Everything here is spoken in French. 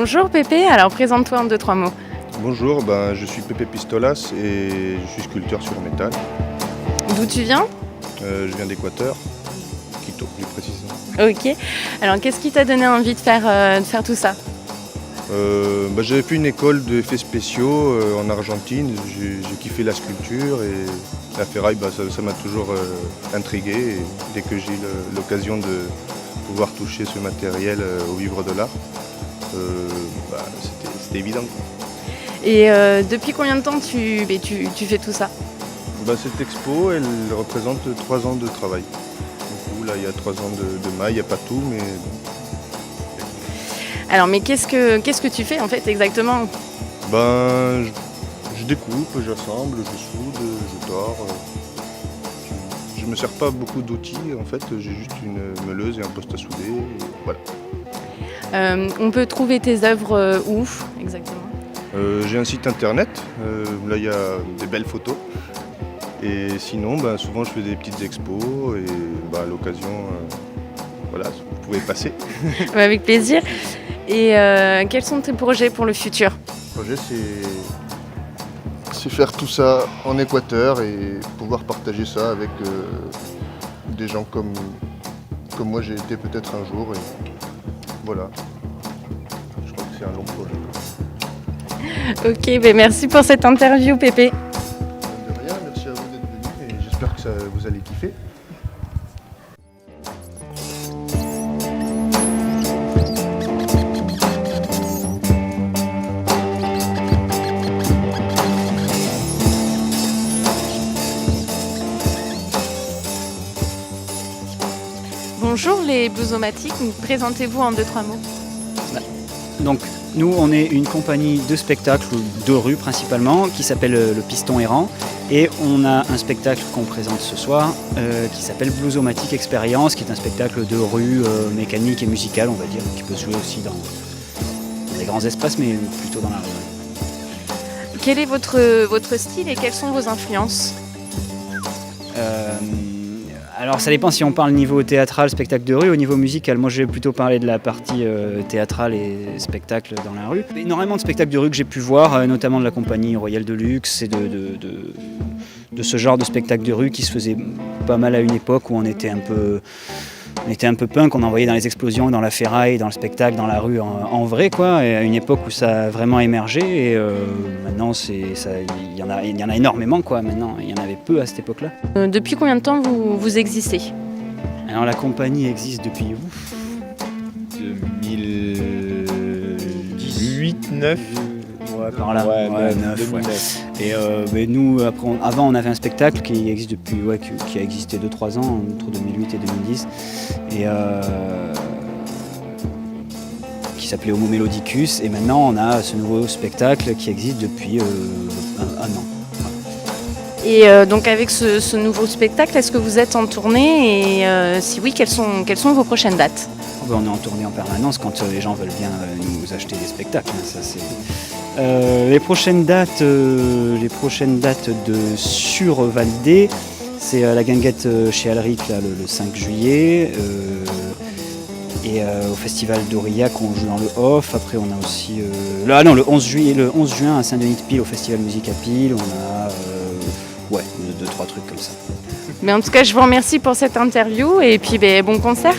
Bonjour Pépé, alors présente-toi en 2-3 mots. Bonjour, je suis Pépé Pistolas et je suis sculpteur sur métal. D'où tu viens? Je viens d'Équateur, Quito plus précisément. Ok, alors qu'est-ce qui t'a donné envie de faire tout ça? J'avais fait une école d'effets spéciaux en Argentine, j'ai kiffé la sculpture et la ferraille, ça m'a toujours intrigué. Et dès que j'ai l'occasion de pouvoir toucher ce matériel au vivre de l'art, c'était évident. Et depuis combien de temps tu fais tout ça? Cette expo, elle représente 3 ans de travail. Du coup, là, il y a 3 ans de maille, il n'y a pas tout, mais... Alors, mais qu'est-ce que tu fais en fait exactement? Je découpe, j'assemble, je soude, je tord. Je me sers pas beaucoup d'outils, en fait, j'ai juste une meuleuse et un poste à souder, et voilà. On peut trouver tes œuvres où exactement? J'ai un site internet, là il y a des belles photos. Et sinon, souvent je fais des petites expos et à l'occasion, voilà, vous pouvez passer. Avec plaisir. Et quels sont tes projets pour le futur? Le projet, c'est faire tout ça en Équateur et pouvoir partager ça avec des gens comme moi j'ai été peut-être un jour. Et voilà, je crois que c'est un long projet. Ok, merci pour cette interview Pépé. De rien, merci à vous d'être venus et j'espère que vous allez kiffer. Bonjour les Bluesomatiques, présentez-vous en 2-3 mots. Donc nous on est une compagnie de spectacles de rue principalement qui s'appelle le Piston Errant et on a un spectacle qu'on présente ce soir qui s'appelle Bluesomatic Experience, qui est un spectacle de rue mécanique et musical on va dire, qui peut se jouer aussi dans des grands espaces mais plutôt dans la rue. Quel est votre style et quelles sont vos influences? Alors ça dépend si on parle niveau théâtral, spectacle de rue, au niveau musical. Moi je vais plutôt parler de la partie théâtrale et spectacle dans la rue. Énormément de spectacles de rue que j'ai pu voir, notamment de la compagnie Royale de Luxe et de ce genre de spectacle de rue qui se faisait pas mal à une époque où on était un peu punk, on envoyait dans les explosions, dans la ferraille, dans le spectacle, dans la rue en vrai quoi. Et à une époque où ça a vraiment émergé et maintenant il y en a énormément quoi. Maintenant il y en avait peu à cette époque-là. Depuis combien de temps vous existez? Alors la compagnie existe depuis 2018, 9. Ouais, par là. Ouais, 9. Ouais. Et nous, avant, on avait un spectacle qui existe depuis, qui a existé 2-3 ans, entre 2008 et 2010, et qui s'appelait Homo Melodicus. Et maintenant, on a ce nouveau spectacle qui existe depuis un an. Et donc avec ce nouveau spectacle, est-ce que vous êtes en tournée et si oui, quelles sont vos prochaines dates? On est en tournée en permanence quand les gens veulent bien nous acheter des spectacles. Ça, c'est... Les prochaines dates de Survalidé, c'est à la Guinguette chez Alric là, le 5 juillet. Et au festival d'Aurillac, on joue dans le off. Après, on a aussi le 11 juin à Saint-Denis-de-Pile au festival Musique à Pile. On a 2-3 trucs comme ça. Mais en tout cas, je vous remercie pour cette interview et puis bon concert.